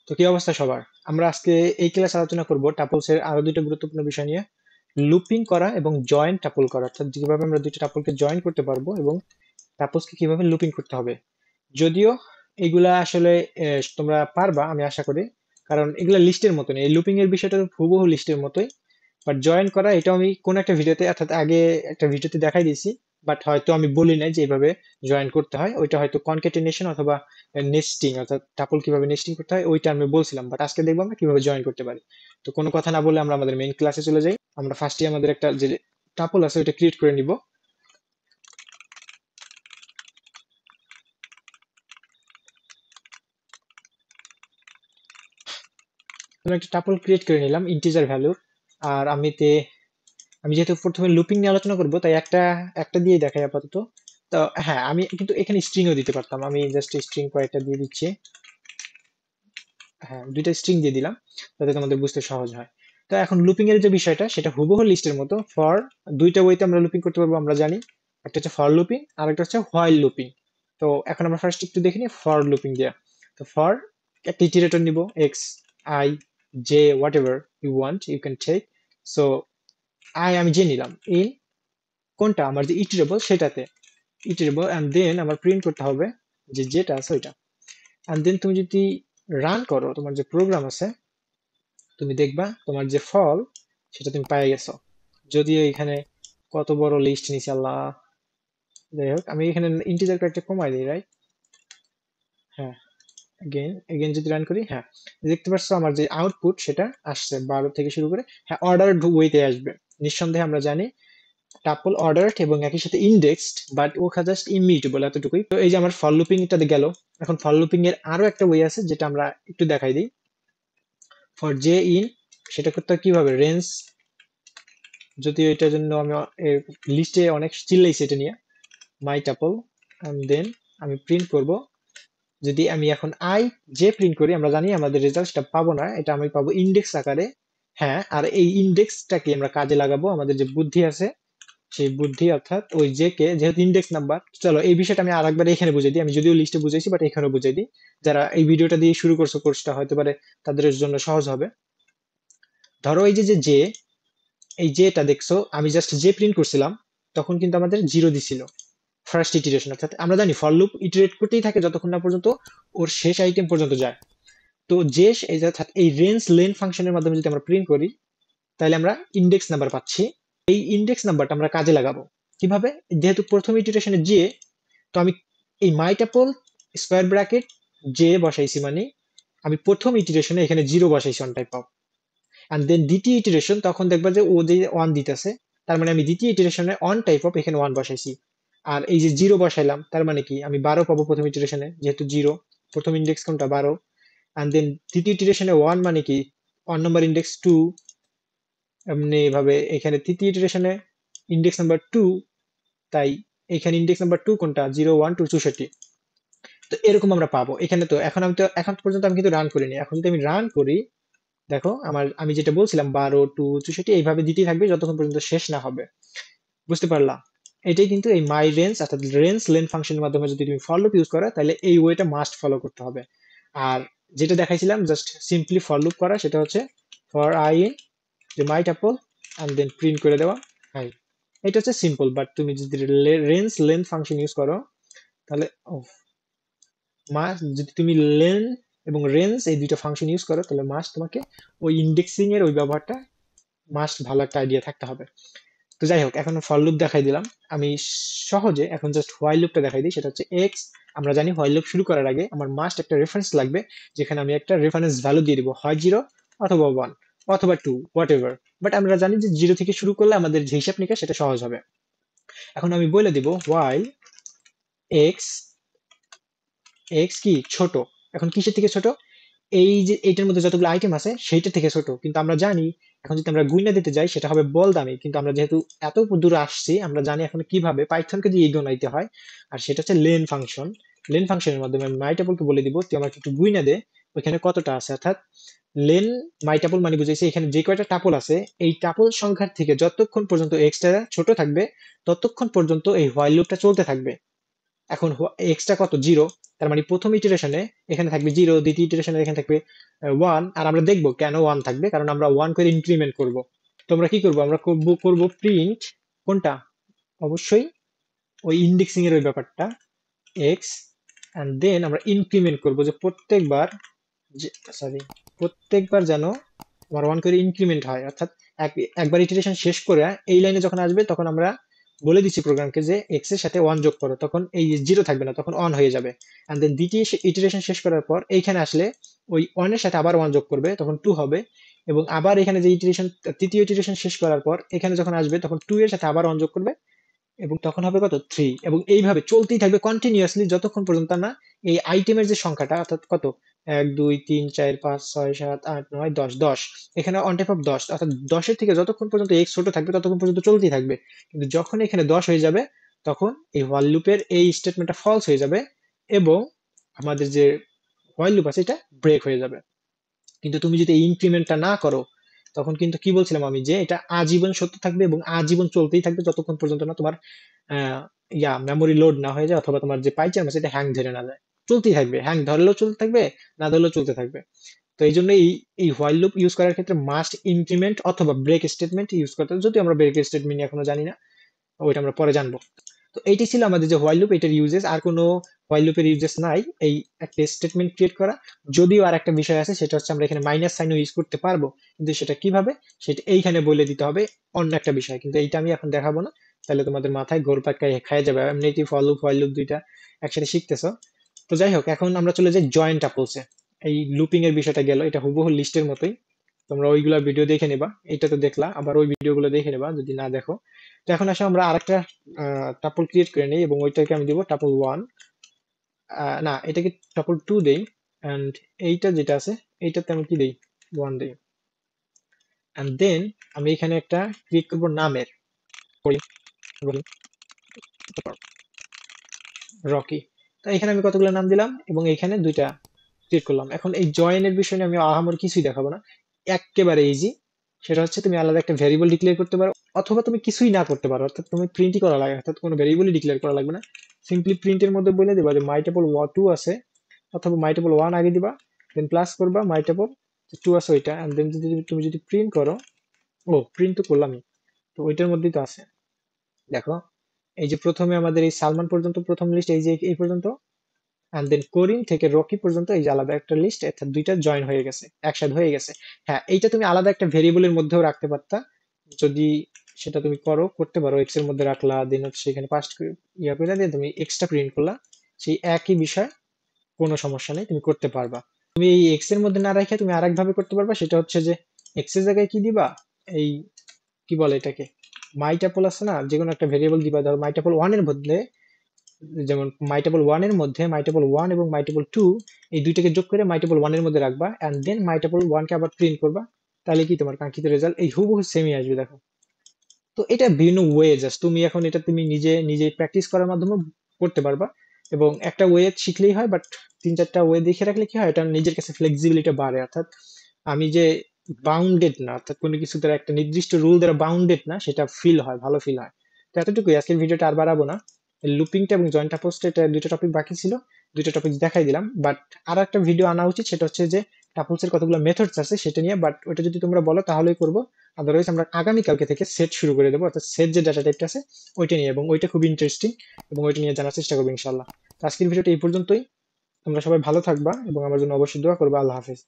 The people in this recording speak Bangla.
তো কি অবস্থা সবার? আমরা আজকে এই ক্লাসে আলোচনা করব টাপলস এর আরো দুটো গুরুত্বপূর্ণ বিষয় নিয়ে। লুপিং করা এবং জয়েন টাপল করা, অর্থাৎ কিভাবে আমরা দুইটা টাপলকে জয়েন করতে পারবো এবং টাপলসকে কিভাবে লুপিং করতে হবে। যদিও এগুলা আসলে তোমরা পারবা আমি আশা করি, কারণ এগুলা লিস্টের মতনই, এই লুপিং এর বিষয়টা হুবহু লিস্টের মতোই। বাট জয়েন করা এটা আমি কোন একটা ভিডিওতে, অর্থাৎ আগে একটা ভিডিওতে দেখাই দিয়েছি, বাট হয়তো আমি বলি নাই যে এইভাবে জয়েন করতে হয়। ওইটা হয়তো কনকেটিনেশন অথবা নেস্টিং, অর্থাৎ টাপল কিভাবে নেস্টিং করতে হয় ওইটা আমি বলছিলাম, বাট আজকে দেখবো আমরা কিভাবে জয়েন করতে পারি। তো কোনো কথা না বলে আমরা আমাদের মেইন ক্লাসে চলে যাই। আমরা ফার্স্টে আমাদের একটা যে টাপল আছে ওইটা ক্রিয়েট করে নিব। আমরা একটা টাপল ক্রিয়েট করে নিলাম ইন্টিজার ভ্যালুর। আর আমি যেহেতু প্রথমে লুপিং নিয়ে আলোচনা করবো, তাই একটা একটা দিয়ে দেখাই আপাতত। তো হ্যাঁ, আমি কিন্তু এখানে স্ট্রিংও দিতে পারতাম, আমি জাস্ট স্ট্রিং কয়েকটা দিয়ে দিচ্ছি। হ্যাঁ, দুইটা স্ট্রিং দিয়ে দিলাম যাতে তোমাদের বুঝতে সহজ হয়। তো এখন লুপিং এর যে বিষয়টা সেটা হুবহু লিস্টের মতো। ফর দুইটা ওয়েতে আমরা লুপিং করতে পারবো, আমরা জানি। একটা হচ্ছে ফর লুপিং আর একটা হচ্ছে হোয়াইল লুপিং। তো এখন আমরা ফার্স্ট একটু দেখে নিই ফর লুপিং দিয়ে। তো ফর একটা ইটারেটর নিব, x, i, j, whatever you want you can take. So আমি জে নিলাম, ইন কোনটা আমার যে ইটারেবল সেটাতে ইটারেবল, এন্ড দেন আমার প্রিন্ট করতে হবে যে যেটা আছে ওইটা। এন্ড দেন তুমি যদি রান করো তোমার যে প্রোগ্রাম আছে, তুমি দেখবা তোমার যে ফল সেটা তুমি পেয়ে গেছো। যদিও এখানে কত বড় লিস্ট নিছে আল্লাহ। যাই হোক, আমি এখানে ইন্টিজার কয়েকটা কমাই দিই, রাইট? হ্যাঁ, এগেন এগেন যদি রান করি, হ্যাঁ, দেখতে পাচ্ছ আমার যে আউটপুট সেটা আসছে 12 থেকে শুরু করে। হ্যাঁ, অর্ডার ওয়েতে আসবে নিঃসন্দেহে, আমরা জানি টাপল অর্ডারড এবং একই সাথে indexed, but Wokha just immutable, এতটুকুই। তো এই যে আমার ফর লুপিং টাতে গেল। এখন ফর লুপিং এর আরো একটা ওয়ে আছে যেটা আমরা একটু দেখাই দিই। ফর জে ইন, সেটা করতে হয় কিভাবে, রেঞ্জ, যদিও এটার জন্য আমি লিস্টে অনেক চিল্লাইছি এটা নিয়ে, মাই টাপল। এন্ড দেন আমি প্রিন্ট করব, যদি আমি এখন আই জে প্রিন্ট করি, আমরা জানি আমাদের রেজাল্ট সেটা পাবো না, এটা আমি পাবো ইন্ডেক্স আকারে। হ্যাঁ, আর এই ইন্ডেক্সটাকে আমরা কাজে লাগাবো, আমাদের যে বুদ্ধি আছে সেই বুদ্ধি, অর্থাৎ ওই যে কে যেহেতু ইন্ডেক্স নাম্বার। চলো এই বিষয়টা আমি আরেকবার এখানে বুঝাই দিই, আমি যদিও লিস্টে বুঝাইছি বাট এখানে বুঝাই দিই, যারা এই ভিডিওটা দিয়ে শুরু করছো কোর্সটা হয়তো পারে তাদের জন্য সহজ হবে। ধরো এই যে যে যে এই যেটা দেখছো, আমি জাস্ট যে প্রিন্ট করছিলাম, তখন কিন্তু আমাদের জিরো দিছিল ফার্স্ট ইটিরেশন। অর্থাৎ আমরা জানি ফর লুপ ইটারেট করতেই থাকে যতক্ষণ না পর্যন্ত ওর শেষ আইটেম পর্যন্ত যায়। তো যে এই যে অর্থাৎ এই রেঞ্জ লেন ফাংশনের মাধ্যমে যদি আমরা প্রিন্ট করি, তাহলে আমরা ইন্ডেক্স নাম্বার পাচ্ছি। এই ইন্ডেক্স নাম্বারটা আমরা কাজে লাগাবো কিভাবে, যেহেতু প্রথম ইটারেশনে যে, তো আমি এই মাইটাপল স্কোয়ার ব্র্যাকেট যে বসাইছি, মানে আমি প্রথম ইটারেশনে এখানে জিরো বসাইছি on type of. And then দ্বিতীয় ইটারেশন তখন দেখবা যে ও যে ওয়ান দিতেছে, তার মানে আমি দ্বিতীয় ইটারেশনে অন টাইপ অফ এখানে ওয়ান বসাইছি। আর এই যে জিরো বসাইলাম তার মানে কি আমি 12 পাবো প্রথম ইটারেশনে, যেহেতু জিরো প্রথম ইন্ডেক্স কোনটা 12। এন্ড দেন তৃতীয় ইটারেশনে ওয়ান মানে কি ওয়ান নাম্বার ইন্ডেক্স টু, এমনি ভাবে এখানে তৃতীয় ইটারেশনে ইন্ডেক্স নাম্বার টু, তাই এখানে ইন্ডেক্স নাম্বার টু কোনটা, 0 1 2 64। তো এরকম আমরা পাবো এখানে। তো এখন পর্যন্ত আমি কিন্তু রান করিনি, এখন যদি আমি রান করি, দেখো আমি যেটা বলছিলাম 12 2 64 এইভাবে দিতেই থাকবে যতক্ষণ পর্যন্ত শেষ না হবে। বুঝতে পারলা? এটাই কিন্তু এই মাই রেঞ্জ অর্থাৎ রেঞ্জ লেন ফাংশনের মাধ্যমে যদি তুমি ফর লুপ ইউজ করো, তাহলে এই ওয়েটা মাস্ট ফলো করতে হবে। আর যেটা দেখাইছিলাম জাস্ট সিম্পলি ফর লুপ করা, সেটা হচ্ছে ফর আই ইন যে my tuple and then print করে দেওয়া হাই। এটা হচ্ছে সিম্পল, বাট তুমি যদি রেঞ্জ লেন ফাংশন ইউজ করো, তাহলে যদি তুমি লেন এবং রেঞ্জ এই দুইটা ফাংশন ইউজ করো, তাহলে মাস্ট তোমাকে ওই ইন্ডেক্সিং এর ওই ব্যবহারটা মাস্ট ভালো একটা আইডিয়া থাকতে হবে। তো যাই হোক, এখন ফর লুপ দেখাই দিলাম। আমি সহজে এখন জাস্ট হোয়াইল লুপটা দেখাই দিই, সেটা হচ্ছে এক্স। আমরা জানি হোয়াইল লুপ শুরু করার আগে আমার মাস্ট একটা রেফারেন্স লাগবে, যেখানে আমি একটা রেফারেন্স ভ্যালু দিয়ে দিব, হয় জিরো অথবা ওয়ান অথবা টু, হোয়াট এভার। বাট আমরা জানি যে জিরো থেকে শুরু করলে আমাদের যে হিসাব নিকাশ সেটা সহজ হবে। এখন আমি বলে দিব হোয়াইল এক্স, এক্স কি ছোট। এখন কিসের থেকে ছোট, এই যে এইটার মধ্যে যতগুলো আইটেম আছে সেইটা থেকে ছোট। কিন্তু আমরা জানি এখন যদি আমরা গুইনা দিতে যাই সেটা হবে বল দামি, কিন্তু আমরা যেহেতু এত দূরে আসছি আমরা জানি এখন কিভাবে পাইথনকে দিয়ে গুনাইতে হয়। আর সেটা হচ্ছে লেন ফাংশন। লেন ফাংশনের মাধ্যমে আমি মাইটাপলকে বলে দিব তুই আমাকে একটু গুইনা দে ওইখানে কতটা আছে। অর্থাৎ লেন মাইটাপল মানে বুঝাইছে এখানে যে কয়টা টাপল আছে এই টাপল সংখ্যার থেকে যতক্ষণ পর্যন্ত এক্সটা ছোট থাকবে ততক্ষণ পর্যন্ত এই হোয়াইল লুপটা চলতে থাকবে। এখন এক্সটা কত, জিরো, তার মানে প্রথম ইটারেশনে এখানে থাকবে 0, দ্বিতীয় ইটারেশনে এখানে থাকবে 1, আর আমরা দেখবো কেন 1 থাকবে, কারণ আমরা 1 করে ইনক্রিমেন্ট করব। তো আমরা কি করব, আমরা করব প্রিন্ট কোনটা, অবশ্যই ওই ইন্ডেক্সিং এর ওই ব্যাপারটা এক্স, এন্ড দেন আমরা ইনক্রিমেন্ট করব যে প্রত্যেকবার, সরি, প্রত্যেকবার যেন আমার 1 করে ইনক্রিমেন্ট হয়, অর্থাৎ একবার ইটারেশন শেষ করে এই লাইনে যখন আসবে তখন আমরা বলে দিচ্ছি প্রোগ্রামকে যে এক্স এর সাথে 1 যোগ করো, তখন এই 0 থাকবে না, তখন অন হয়ে যাবে। এন্ড দেন দ্বিতীয় ইটারেশন শেষ করার পর এইখানে আসলে ওই 1 এর সাথে আবার 1 যোগ করবে, তখন 2 হবে। এবং আবার এখানে যে ইটারেশন, তৃতীয় ইটারেশন শেষ করার পর এখানে যখন আসবে তখন 2 এর সাথে আবার 1 যোগ করবে, এবং তখন হবে কত, 3। এবং এইভাবে চলতেই থাকবে কন্টিনিউয়াসলি যতক্ষণ পর্যন্ত না এই আইটেমের যে সংখ্যাটা, অর্থাৎ কত, 1 2 3 4 5 6 7 8 9 10, এখানে অন টাইপ অফ 10, অর্থাৎ 10-এর থেকে যতক্ষণ পর্যন্ত এক্স ছোট থাকবে ততক্ষণ পর্যন্ত চলতেই থাকবে। কিন্তু যখন এখানে 10 হয়ে যাবে তখন এই হোয়াইল লুপের এই স্টেটমেন্টটা ফলস হয়ে যাবে, এবং আমাদের যে হোয়াইল লুপ আছে এটা ব্রেক হয়ে যাবে। কিন্তু তুমি যদি এই ইনক্রিমেন্টটা না করো তখন কিন্তু কি বলছিলাম আমি, যে এটা আজীবন সত্য থাকবে এবং আজীবন চলতেই থাকবে যতক্ষণ পর্যন্ত না তোমার আহ, মেমোরি লোড না হয়ে যায়, অথবা তোমার যে পাইচার আছে এটা হ্যাং ধরে না যায়। চলতেই থাকবে, হ্যাং ধরলেও চলতে থাকবে, না ধরলেও চলতে থাকবে। তো এই জন্য এই হোয়াইল লুপ ইউজ করার ক্ষেত্রে মাস্ট ইনক্রিমেন্ট অথবা ব্রেক স্টেটমেন্ট ইউজ করতে হবে, যদি আমরা ব্রেক স্টেটমেন্ট এখনো জানি না, ওইটা আমরা পরে জানবো। তো এইটি ছিল আমাদের যে হোয়াইল লুপ, এটার ইউজেস। আর কোনো হোয়াইল লুপের ইউজেস নাই, এই একটা স্টেটমেন্ট ক্রিয়েট করা। যদিও আর একটা বিষয় আছে, সেটা হচ্ছে আমরা এখানে মাইনাস সাইনও ইউজ করতে পারবো, কিন্তু সেটা কিভাবে সেটা এইখানে বলে দিতে হবে, অন্য একটা বিষয়, কিন্তু এইটা আমি এখন দেখাবো না, তাহলে তোমাদের মাথায় ঘোরপাক খাইয়ে যাবে। এমনিতে ফর লুপ হোয়াইল লুপ দুইটা একসাথে শিখতেছো। তো যাই হোক, এখন আমরা চলে যাই জয়েন্ট টাপলসে। এই লুপিং এর বিষয়টা গেল, এটা হুবহু লিস্টের মতোই, তোমরা ওইগুলা ভিডিও দেখে নিবা, এটা তো দেখলা, আবার ওই ভিডিওগুলো দেখে নিবা যদি না দেখো। তো এখন আসলে আমরা আরেকটা টাপল ক্রিয়েট করে নিই, এবং ওইটাকে আমি দিব টাপল 1, না এটাকে টাপল 2 দেই, এন্ড এইটা যেটা আছে এইটাতে আমি কি দেই, 1 দেই। এন্ড দেন আমি এখানে একটা ক্রিয়েট করব নামের, রকি। তো এখানে আমি কতগুলো নাম দিলাম এবং এখানে দুইটা ক্রিয়েট করলাম। এখন এই জয়েনের বিষয় নিয়ে আমি আহামরি কিছুই দেখাবো না, একেবারে ইজি। সেটা হচ্ছে তুমি আলাদা একটা ভেরিয়েবল ডিক্লেয়ার করতে পারো, অথবা তুমি কিছুই না করতে পারো, অর্থাৎ তুমি প্রিন্টই করা লাগে, অর্থাৎ কোনো ভেরিয়েবলই ডিক্লেয়ার করা লাগবে না। সিম্পলি প্রিন্টের মধ্যে বলে দিবা যে মাইটেবল 2 আছে, অথবা মাইটেবল 1 আগে দিবা, দেন প্লাস করবা মাইটেবল 2 আছে ওইটা, এন্ড দেন যদি তুমি যদি প্রিন্ট করো, ও প্রিন্ট তো করলামই, তো ওইটার মধ্যেই তো আছে। দেখো, এই যে প্রথমে আমাদের এই সালমান পর্যন্ত প্রথম লিস্ট, এই যে এই পর্যন্ত, এন্ড দেন করিম থেকে রকি পর্যন্ত এই যে আলাদা একটা লিস্ট, অর্থাৎ দুইটা জয়েন হয়ে গেছে, একসাথে হয়ে গেছে। হ্যাঁ, এইটা তুমি আলাদা একটা ভেরিয়েবলের মধ্যেও রাখতে পারতা, যদি সেটা তুমি করতে পারো, এক্স এর মধ্যে রাখলা, দেন হচ্ছে সেখানে পাস্ট ইয়া করে দিয়ে তুমি এক্সট্রা প্রিন্ট করলা, সেই একই বিষয়, কোনো সমস্যা নেই, তুমি করতে পারবা। তুমি এই এক্স এর মধ্যে না রেখে তুমি আরেক ভাবে করতে পারবা, সেটা হচ্ছে যে এক্স এর জায়গায় কি দিবা, এই কি বলে এটাকে, মাইটাপল আছে না, যে কোনো একটা ভেরিয়েবল দিবা, ধরো মাইটাপল 1 এর বদলে, যেমন মাইটেবল 1 এর মধ্যে মাইটেবল 1 এবং মাইটেবল 2 এই দুইটাকে যোগ করে মাইটেবল 1 এর মধ্যে রাখবা, এন্ড দেন মাইটেবল 1 কে আবার প্রিন্ট করবা, তাহলে কি তোমার কাঙ্ক্ষিত রেজাল্ট এই হুবহু সেমই আসবে। দেখো, তো এটা বিভিন্ন ওয়ে, জাস্ট তুমি এখন এটা তুমি নিজে নিজে প্র্যাকটিস করার মাধ্যমে করতে পারবা, এবং একটা ওয়ে শিখলেই হয়, বাট 3-4টা ওয়ে দেখে রাখলে কি হয়, এটা নিজের কাছে ফ্লেক্সিবিলিটি বাড়ে, অর্থাৎ আমি যে বাউন্ডেড না, অর্থাৎ কোনো কিছু দ্বারা একটা নির্দিষ্ট রুল দ্বারা বাউন্ডেড না, সেটা ফিল হয়, ভালো ফিল হয়। তো এতটুকুই, আজকের ভিডিওটা আর বাড়াবো না। লুপিংটা এবং জয়েন্ট টাপলসটা, এটা দুইটা টপিক বাকি ছিল, দুইটা টপিক দেখাই দিলাম, বাট আর একটা ভিডিও আনা উচিত, সেটা হচ্ছে যে টাপলসের কতগুলো মেথডস আছে সেটা নিয়ে, বাট ওটা যদি তোমরা বলো তাহলেই করবো, আদারওয়াইজ আমরা আগামীকালকে থেকে সেট শুরু করে দেবো, অর্থাৎ সেট যে ডাটা টাইপটা আছে ওইটা নিয়ে, এবং ওইটা খুব ইন্টারেস্টিং, এবং ওইটা নিয়ে জানার চেষ্টা করবো ইনশাল্লাহ। তো আজকের ভিডিওটা এই পর্যন্তই, তোমরা সবাই ভালো থাকবা এবং আমার জন্য অবশ্যই দোয়া করবা। আল্লাহ হাফেজ।